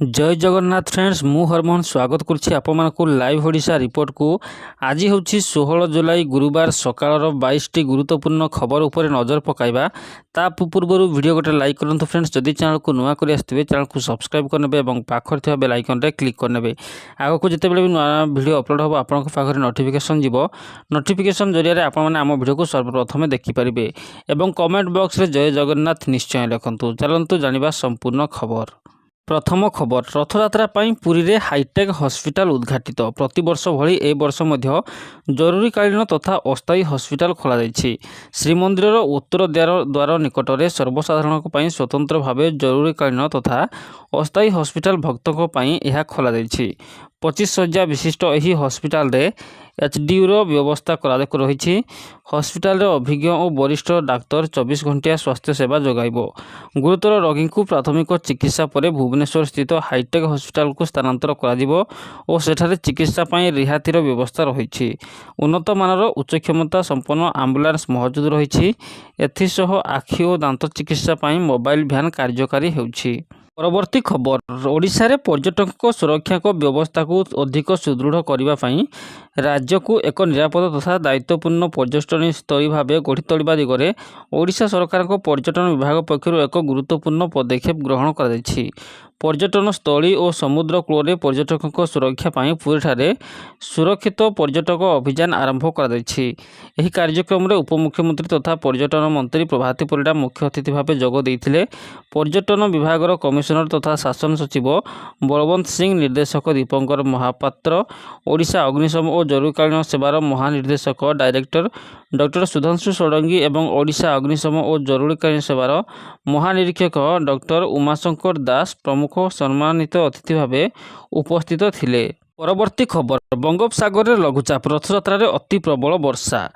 जय जगन्नाथ फ्रेंड्स मु हरमोहन स्वागत करुच्ची आपको लाइव ओडिशा रिपोर्ट को। आज हूँ 16 जुलाई गुरुवार सकाळ 22टी गुरुत्वपूर्ण खबर उपर नजर पकाइबा। ता पूर्व वीडियो गोटे लाइक करूँ फ्रेंड्स। जदि चैनल को नुआ कर आसते चैनल को सब्सक्राइब करने और पाखर बेल आइकन रे क्लिक करने। आग को जिते भी नुआ वीडियो अपलोड हो आपंक पाखे नोटिफिकेशन जीव। नोटिफिकेशन जरिए आपम वीडियो को सर्वप्रथम देखिपारे और कमेंट बॉक्स रे जय जगन्नाथ निश्चय लिखतु। चलतु जानिबा संपूर्ण खबर। प्रथम खबर, रथयात्रा पुरी रे हाईटेक हॉस्पिटल उद्घाटित। प्रतिवर्ष भली ए वर्ष मध्य जरूरीकालीन तथा अस्थायी हॉस्पिटल खोल जाइछि। श्रीमंदिर उत्तर द्वार निकट में सर्वसाधारण स्वतंत्र भाव जरूरीकालीन तथा अस्थायी हॉस्पिटल भक्तों यह खोल जाइछि। 25 शଯ୍या विशिष्ट यही हॉस्पिटल रे एचडीयू व्यवस्था रही। हॉस्पिटल रे अभिज्ञ और वरिष्ठ डाक्तर 24 घंटिया स्वास्थ्य सेवा जोगाइब। गुरुतर रोगी को प्राथमिक चिकित्सा पर भुवनेश्वर स्थित हाईटेक हॉस्पिटल को स्थानांतर और सेठारे चिकित्सा रिहातिर व्यवस्था रही। उन्नत मानर उच्च क्षमता संपन्न आम्बुलांस मौजूद रही। एथिसह आखि और दांत चिकित्सा मोबाइल भ्यान कार्यकारी होउछि। परवर्ती खबर, ओडिशा रे पर्यटक सुरक्षा को व्यवस्था को अधिक सुदृढ़ करने राज्य को एक निरापद तथा दायित्वपूर्ण पर्यटन स्थली भाव गढ़ी तोलिबा दिगरे ओडिशा सरकार को पर्यटन विभाग पक्षर एक गुरुत्वपूर्ण पदक्षेप ग्रहण कर। पर्यटन स्थली और समुद्र कूल पर्यटकों सुरक्षा पुरी ठारे सुरक्षित पर्यटक अभियान आरंभ कर। कार्यक्रम में उपमुख्यमंत्री तथा पर्यटन मंत्री प्रभाती परिडा मुख्य अतिथि भाव जोग देइथिले। पर्यटन विभाग कमिशनर तथा शासन सचिव बलवंत सिंह, निर्देशक दीपंकर महापात्र, ओडिशा अग्निशम और जरूरीकालीन सेवार महानिर्देशक डायरेक्टर डॉक्टर सुधांशु षडंगी एवं ओडिशा अग्निशम और जरूरीकालीन सेवार महानिरीक्षक डॉक्टर उमाशंकर दास प्रमुख सम्मानित अतिथि भाव उपस्थित थिले। परवर्ती खबर, बंगोपसागर रे लघुचाप, रथयात्रा रे अति प्रबल वर्षा।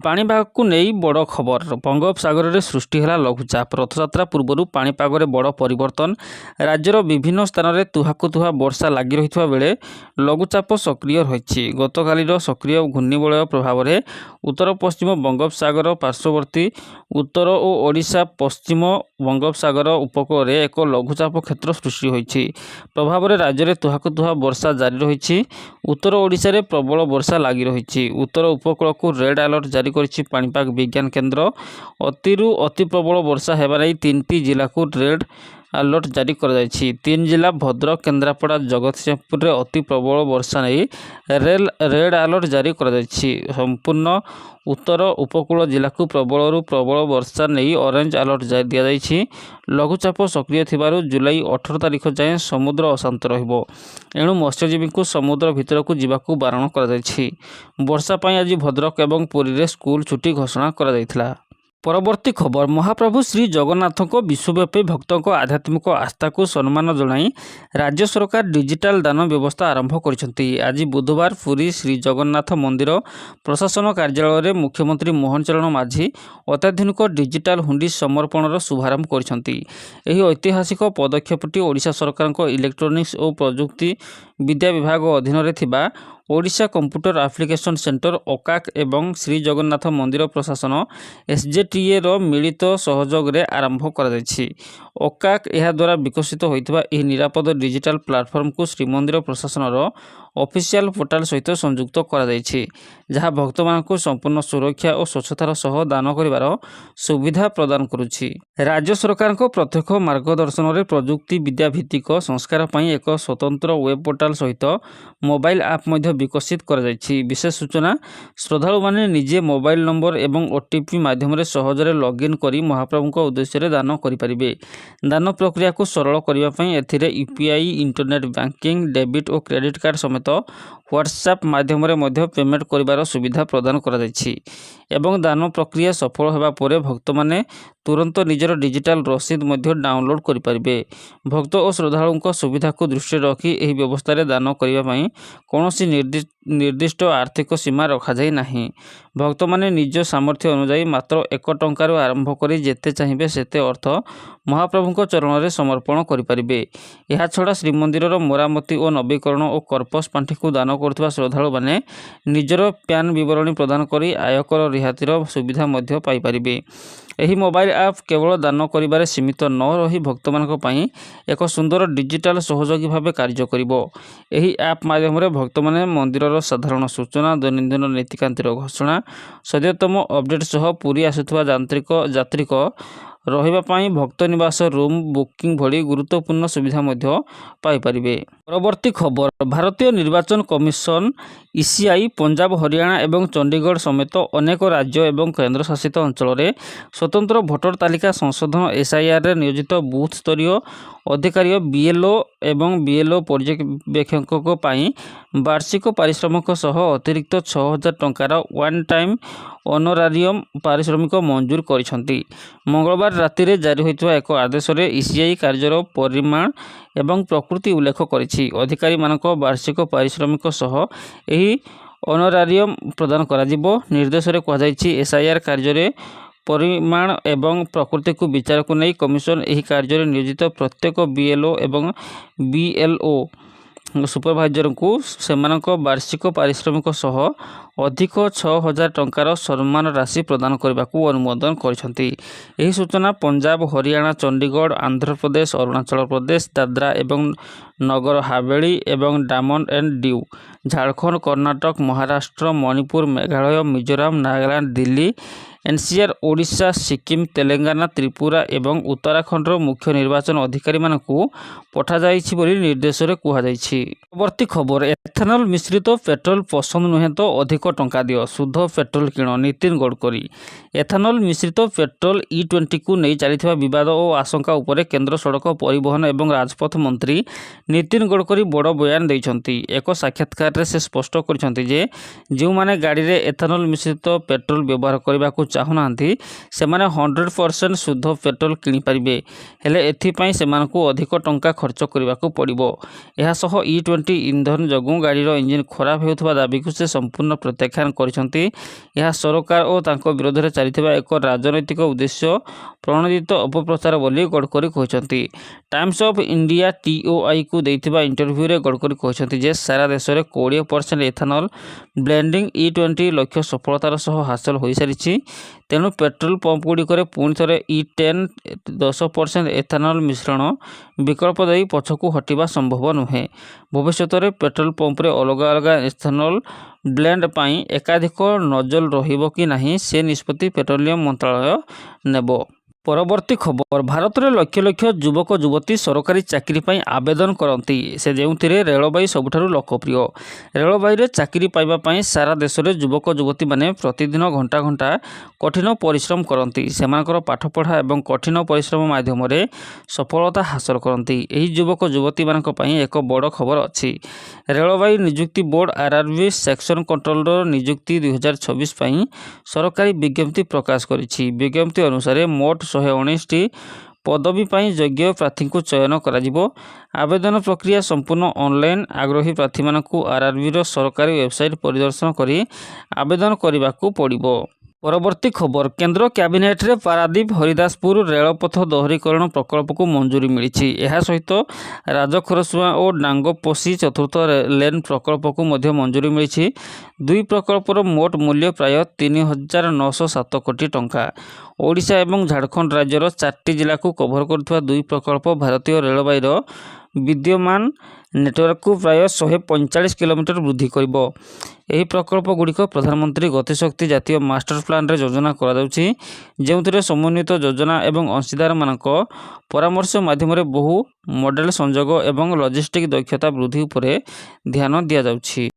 पाणीपाग को नहीं बड़ खबर, बंगोपसागर रे सृष्टि है लघुचाप। रथयात्रा पूर्व पाणीपाग रे बड़ परिवर्तन। राज्यर विभिन्न स्थान में तुहाकु तुहा वर्षा लगी रही बेले लघुचाप सक्रिय रही। गतकालीर सक्रिय घूर्णिबलय प्रभाव में उत्तर पश्चिम बंगोपसागर पार्श्ववर्ती उत्तर और ओडिशा पश्चिम बंगोपसागर उपकूल में एक लघुचाप क्षेत्र सृष्टि होइछि। प्रभाव में राज्य में तुहाकु तुहा वर्षा जारी रही। उत्तर ओडिशा रे प्रबल वर्षा लगी रही। उत्तर उपकूल को रेड अलर्ट जारी करिछि पाणीपाग विज्ञान केन्द्र। अतिरु अति प्रबल वर्षा हेबा नै 3टी जिला को रेड अलर्ट जारी कर जाइछि। 3 जिला भद्रक, केन्द्रापड़ा, जगतसिंहपुर रे अति प्रबल वर्षा नहीं रेड अलर्ट जारी कर जाइछि। संपूर्ण उत्तर उपकूल जिला को प्रबल प्रबल वर्षा नहीं ऑरेंज अलर्ट दि जाइछि। लघुचाप सक्रिय थिबारु जुलाई 18 तारिख जाए समुद्र अशांत रहिबो। एणु मत्स्यजीवी को समुद्र भितर को जीवाकू बारण कर जाइछि। वर्षा पाई आज भद्रक एवं पुरी रे स्कूल छुट्टी घोषणा कर जाइथिला। परवर्ती खबर, महाप्रभु श्री जगन्नाथ को विश्वव्यापी भक्तों को आध्यात्मिक आस्था को सम्मान जनाई राज्य सरकार डिजिटाल दान व्यवस्था आरंभ करिसेंती। आज बुधवार पुरी श्री जगन्नाथ मंदिर प्रशासन कार्यालय में मुख्यमंत्री मोहन चरण माझी अत्याधुनिक डिजिटाल हुंडी समर्पणर शुभारंभ करिसेंती। एही ऐतिहासिक पदक्षेपटी ओडिशा सरकार इलेक्ट्रोनिक्स और प्रजुक्ति विद्या विभाग अधीन रे थिबा ओडिशा कंप्यूटर एप्लिकेशन सेंटर ओकाक एवं श्री जगन्नाथ मंदिर प्रशासन एसजेटीए रो मिलित सहयोग रे आरंभ कर जाइछि। ओकाक यह द्वारा विकसित होइतबा एही निरापद डिजिटल प्लेटफॉर्म को श्रीमंदिर प्रशासन रो ऑफिशियल पोर्टाल सहित संयुक्त कर जाइछि, जहाँ भक्त मानकु संपूर्ण सुरक्षा और स्वच्छतार सह दान करिवार सुविधा प्रदान करुछि। राज्य सरकार को प्रत्यक्ष मार्गदर्शन रे प्रजुक्ति विद्या भित्तिक संस्कार पई एक स्वतंत्र वेब पोर्टाल सहित मोबाइल ऐप मध्य विकसित कर जाइछि। विशेष सूचना, श्रद्धालु माने निजे मोबाइल नंबर एवं ओटीपी माध्यम सहजरे लॉगिन करी महाप्रभु उद्देश्य रे दान करिपारिबे। दान प्रक्रिया को सरल करिबा पई एथिरे यूपीआई, इंटरनेट बैंकिंग, डेबिट और क्रेडिट कार्ड समेत व्हाट्सएप माध्यम रे पेमेंट करिवार सुविधा प्रदान करा जाइछि। एवं दान प्रक्रिया सफल होगा पर भक्त माने तुरंत निजर डिजिटल रसीद डाउनलोड करें। भक्त और श्रद्धालुओं सुविधा को दृष्टि रखी यह व्यवस्था दान करने कौन निर्दिष्ट आर्थिक सीमा रखा जाए नहीं। भक्त माने निज सामर्थ्य अनुजाई मात्र 1 टंकार आरंभ कर जेते चाहिए सेते अर्थ महाप्रभु चरण में समर्पण करें। यह छड़ा श्रीमंदिर मरामती और नवीकरण और कर्पस पांठी को दान କରୁଥିବା ଶ୍ରଦ୍ଧାଳୁମାନେ ନିଜର ପ୍ୟାନ୍ ବିବରଣୀ ପ୍ରଦାନ କରି ଆୟକର ରିହାତିର ସୁବିଧା ମଧ୍ୟ ପାଇପାରିବେ। ଏହି ମୋବାଇଲ ଆପ୍ କେବଳ ଦାନ କରିବାରେ ସୀମିତ ନ ରହି ଭକ୍ତମାନଙ୍କ ପାଇଁ ଏକ ସୁନ୍ଦର ଡିଜିଟାଲ ସହଯୋଗୀ ଭାବେ କାର୍ଯ୍ୟ କରିବ। ଏହି ଆପ୍ ମାଧ୍ୟମରେ ଭକ୍ତମାନେ ମନ୍ଦିରର ସାଧାରଣ ସୂଚନା, ଦୈନନ୍ଦିନ ନୀତିକାନ୍ତିର ଘୋଷଣା, ସଦ୍ୟତମ ଅପଡେଟ୍ ସହ ପୁରୀ ଆସୁଥିବା ଯାତ୍ରୀଙ୍କ ରହିବା ପାଇଁ ଭକ୍ତ ନିବାସ ରୁମ୍ ବୁକିଂ ଭଳି ଗୁରୁତ୍ୱପୂର୍ଣ୍ଣ ସୁବିଧା ମଧ୍ୟ ପାଇପାରିବେ। ପରବର୍ତ୍ତୀ ଖବର, ଭାରତୀୟ ନିର୍ବାଚନ କମିଶନ (ଇସିଆଇ) ପଞ୍ଜାବ, ହରିୟାଣା ଏବଂ ଚଣ୍ଡିଗଡ଼ ସମେତ ଅନେକ ରାଜ୍ୟ ଏବଂ କେନ୍ଦ୍ରଶାସିତ ଅଞ୍ଚଳରେ ସ୍ୱତନ୍ତ୍ର ଭୋଟର ତାଲିକା ସଂଶୋଧନ (SIRରେ ନିୟୋଜିତ ବୁଥ୍ ସ୍ତରୀୟ ଅଧିକାରୀ BLO ଏବଂ BLO ପର୍ଯ୍ୟବେକ୍ଷକଙ୍କ ପାଇଁ ବାର୍ଷିକ ପାରିଶ୍ରମିକ ସହ ଅତିରିକ୍ତ 6,000 ଟଙ୍କାର ୱାନ୍ ଟାଇମ୍ ଅନରାରିୟମ୍ ପାରିଶ୍ରମିକ ମଞ୍ଜୁର କରିଛନ୍ତି। ମଙ୍ଗଳବାର ରାତିରେ ଜାରି ହୋଇଥିବା ଏକ ଆଦେଶରେ ଇସିଆଇ କାର୍ଯ୍ୟର ପରିମାଣ ଏବଂ ପ୍ରକୃତି ଉଲ୍ଲେଖ କରିଛି। ଅଧିକାରୀମାନଙ୍କ ବାର୍ଷିକ ପାରିଶ୍ରମିକ ସହ ଏହି ଅନରାରିୟମ୍ ପ୍ରଦାନ କରାଯିବ। ନିର୍ଦ୍ଦେଶରେ କୁହାଯାଇଛି, SIR କାର୍ଯ୍ୟରେ ପରିମାଣ ଏବଂ ପ୍ରକୃତିକୁ ବିଚାରକୁ ନେଇ କମିଶନ ଏହି କାର୍ଯ୍ୟରେ ନିୟୋଜିତ ପ୍ରତ୍ୟେକ BLO ଏବଂ BLO ସୁପରଭାଇଜରଙ୍କୁ ସେମାନଙ୍କ ବାର୍ଷିକ ପାରିଶ୍ରମିକ ସହ ଅଧିକ 6,000 ଟଙ୍କାର ସମ୍ମାନ ରାଶି ପ୍ରଦାନ କରିବାକୁ ଅନୁମୋଦନ କରିଛନ୍ତି। ଏହି ସୂଚନା ପଞ୍ଜାବ, ହରିୟାଣା, ଚଣ୍ଡିଗଡ଼, ଆନ୍ଧ୍ରପ୍ରଦେଶ, ଅରୁଣାଚଳ ପ୍ରଦେଶ, ଦାଦ୍ରା ଏବଂ ନଗର ହାବେଳି ଏବଂ ଡାମନ ଏଣ୍ଡ ଡିଉ, ଝାଡ଼ଖଣ୍ଡ, କର୍ଣ୍ଣାଟକ, ମହାରାଷ୍ଟ୍ର, ମଣିପୁର, ମେଘାଳୟ, ମିଜୋରାମ, ନାଗାଲାଣ୍ଡ, ଦିଲ୍ଲୀ, NCR, ଓଡ଼ିଶା, ସିକିମ୍, ତେଲେଙ୍ଗାନା, ତ୍ରିପୁରା ଏବଂ ଉତ୍ତରାଖଣ୍ଡର ମୁଖ୍ୟ ନିର୍ବାଚନ ଅଧିକାରୀମାନଙ୍କୁ ପଠାଯାଇଛି ବୋଲି ନିର୍ଦ୍ଦେଶରେ କୁହାଯାଇଛି। ପରବର୍ତ୍ତୀ ଖବର, ଏଥାନଲ ମିଶ୍ରିତ ପେଟ୍ରୋଲ ପସନ୍ଦ ନୁହେଁ ତ ଅଧିକ ଟଙ୍କା ଦିଅ, ଶୁଦ୍ଧ ପେଟ୍ରୋଲ କିଣ, ନୀତିନ ଗଡ଼କରୀ। ଏଥାନଲ ମିଶ୍ରିତ ପେଟ୍ରୋଲ E20କୁ ନେଇ ଚାଲିଥିବା ବିବାଦ ଓ ଆଶଙ୍କା ଉପରେ କେନ୍ଦ୍ର ସଡ଼କ ପରିବହନ ଏବଂ ରାଜପଥ ମନ୍ତ୍ରୀ ନୀତିନ ଗଡ଼କରୀ ବଡ଼ ବୟାନ ଦେଇଛନ୍ତି। ଏକ ସାକ୍ଷାତକାରରେ ସେ ସ୍ପଷ୍ଟ କରିଛନ୍ତି ଯେ ଯେଉଁମାନେ ଗାଡ଼ିରେ ଏଥାନଲ ମିଶ୍ରିତ ପେଟ୍ରୋଲ ବ୍ୟବହାର କରିବାକୁ ଚାହୁଁନାହାନ୍ତି ସେମାନେ 100% ଶୁଦ୍ଧ ପେଟ୍ରୋଲ କିଣିପାରିବେ, ହେଲେ ଏଥିପାଇଁ ସେମାନଙ୍କୁ ଅଧିକ ଟଙ୍କା ଖର୍ଚ୍ଚ କରିବାକୁ ପଡ଼ିବ। ଏହାସହ E20 ଇନ୍ଧନ ଯୋଗୁଁ ଗାଡ଼ିର ଇଞ୍ଜିନ୍ ଖରାପ ହେଉଥିବା ଦାବିକୁ ସେ ସମ୍ପୂର୍ଣ୍ଣ ପ୍ରତ୍ୟାଖ୍ୟାନ କରିଛନ୍ତି। ଏହା ସରକାର ଓ ତାଙ୍କ ବିରୋଧରେ ଚାଲିଥିବା ଏକ ରାଜନୈତିକ ଉଦ୍ଦେଶ୍ୟ ପ୍ରଣୋଦିତ ଅପପ୍ରଚାର ବୋଲି ଗଡ଼କରୀ କହିଛନ୍ତି। ଟାଇମ୍ସ ଅଫ୍ ଇଣ୍ଡିଆ TOIକୁ ଦେଇଥିବା ଇଣ୍ଟରଭ୍ୟୁରେ ଗଡ଼କରୀ କହିଛନ୍ତି ଯେ ସାରା ଦେଶରେ 20% ଏଥାନଲ ବ୍ଲେଣ୍ଡିଂ E20 ଲକ୍ଷ୍ୟ ସଫଳତାର ସହ ହାସଲ ହୋଇସାରିଛି। ତେଣୁ ପେଟ୍ରୋଲ ପମ୍ପଗୁଡ଼ିକରେ ପୁଣି ଥରେ E10 10% ଏଥାନଲ ମିଶ୍ରଣ ବିକଳ୍ପ ଦେଇ ପଛକୁ ହଟିବା ସମ୍ଭବ ନୁହେଁ। ଭବିଷ୍ୟତରେ ପେଟ୍ରୋଲ ପମ୍ପରେ ଅଲଗା ଅଲଗା ଏଥାନଲ ବ୍ଲେଣ୍ଡ ପାଇଁ ଏକାଧିକ ନଜଲ ରହିବ କି ନାହିଁ ସେ ନିଷ୍ପତ୍ତି ପେଟ୍ରୋଲିୟମ ମନ୍ତ୍ରଣାଳୟ ନେବ। ପରବର୍ତ୍ତୀ ଖବର, ଭାରତରେ ଲକ୍ଷ ଲକ୍ଷ ଯୁବକ ଯୁବତୀ ସରକାରୀ ଚାକିରି ପାଇଁ ଆବେଦନ କରନ୍ତି, ସେ ଯେଉଁଥିରେ ରେଳବାଇ ସବୁଠାରୁ ଲୋକପ୍ରିୟ। ରେଳବାଇରେ ଚାକିରି ପାଇବା ପାଇଁ ସାରା ଦେଶରେ ଯୁବକ ଯୁବତୀମାନେ ପ୍ରତିଦିନ ଘଣ୍ଟା ଘଣ୍ଟା କଠିନ ପରିଶ୍ରମ କରନ୍ତି। ସେମାନଙ୍କର ପାଠପଢ଼ା ଏବଂ କଠିନ ପରିଶ୍ରମ ମାଧ୍ୟମରେ ସଫଳତା ହାସଲ କରନ୍ତି। ଏହି ଯୁବକ ଯୁବତୀମାନଙ୍କ ପାଇଁ ଏକ ବଡ଼ ଖବର ଅଛି। ରେଳବାଇ ନିଯୁକ୍ତି ବୋର୍ଡ RRB ସେକ୍ସନ କଣ୍ଟ୍ରୋଲର ନିଯୁକ୍ତି 2026 ପାଇଁ ସରକାରୀ ବିଜ୍ଞପ୍ତି ପ୍ରକାଶ କରିଛି। ବିଜ୍ଞପ୍ତି ଅନୁସାରେ ମୋଟ 119ଟି ପଦବୀ ପାଇଁ ଯୋଗ୍ୟ ପ୍ରାର୍ଥୀଙ୍କୁ ଚୟନ କରାଯିବ। ଆବେଦନ ପ୍ରକ୍ରିୟା ସମ୍ପୂର୍ଣ୍ଣ ଅନଲାଇନ୍। ଆଗ୍ରହୀ ପ୍ରାର୍ଥୀମାନଙ୍କୁ RRBର ସରକାରୀ ୱେବସାଇଟ୍ ପରିଦର୍ଶନ କରି ଆବେଦନ କରିବାକୁ ପଡ଼ିବ। ପରବର୍ତ୍ତୀ ଖବର, କେନ୍ଦ୍ର କ୍ୟାବିନେଟରେ ପାରାଦୀପ ହରିଦାସପୁର ରେଳପଥ ଦୋହରୀକରଣ ପ୍ରକଳ୍ପକୁ ମଞ୍ଜୁରୀ ମିଳିଛି। ଏହା ସହିତ ରାଜଖରସୁଆଁ ଓ ଡାଙ୍ଗପୋଷି ଚତୁର୍ଥ ଲେନ୍ ପ୍ରକଳ୍ପକୁ ମଧ୍ୟ ମଞ୍ଜୁରୀ ମିଳିଛି। ଦୁଇ ପ୍ରକଳ୍ପର ମୋଟ ମୂଲ୍ୟ ପ୍ରାୟ 3,907 କୋଟି ଟଙ୍କା। ଓଡ଼ିଶା ଏବଂ ଝାଡ଼ଖଣ୍ଡ ରାଜ୍ୟର 4ଟି ଜିଲ୍ଲାକୁ କଭର କରୁଥିବା ଦୁଇ ପ୍ରକଳ୍ପ ଭାରତୀୟ ରେଳବାଇର ବିଦ୍ୟମାନ ନେଟୱାର୍କକୁ ପ୍ରାୟ 145 କିଲୋମିଟର ବୃଦ୍ଧି କରିବ। ଏହି ପ୍ରକଳ୍ପଗୁଡ଼ିକ ପ୍ରଧାନମନ୍ତ୍ରୀ ଗତିଶକ୍ତି ଜାତୀୟ ମାଷ୍ଟର ପ୍ଲାନ୍ରେ ଯୋଜନା କରାଯାଉଛି, ଯେଉଁଥିରେ ସମନ୍ୱିତ ଯୋଜନା ଏବଂ ଅଂଶୀଦାରମାନଙ୍କ ପରାମର୍ଶ ମାଧ୍ୟମରେ ବହୁ ମଡେଲ ସଂଯୋଗ ଏବଂ ଲଜିଷ୍ଟିକ୍ ଦକ୍ଷତା ବୃଦ୍ଧି ଉପରେ ଧ୍ୟାନ ଦିଆଯାଉଛି।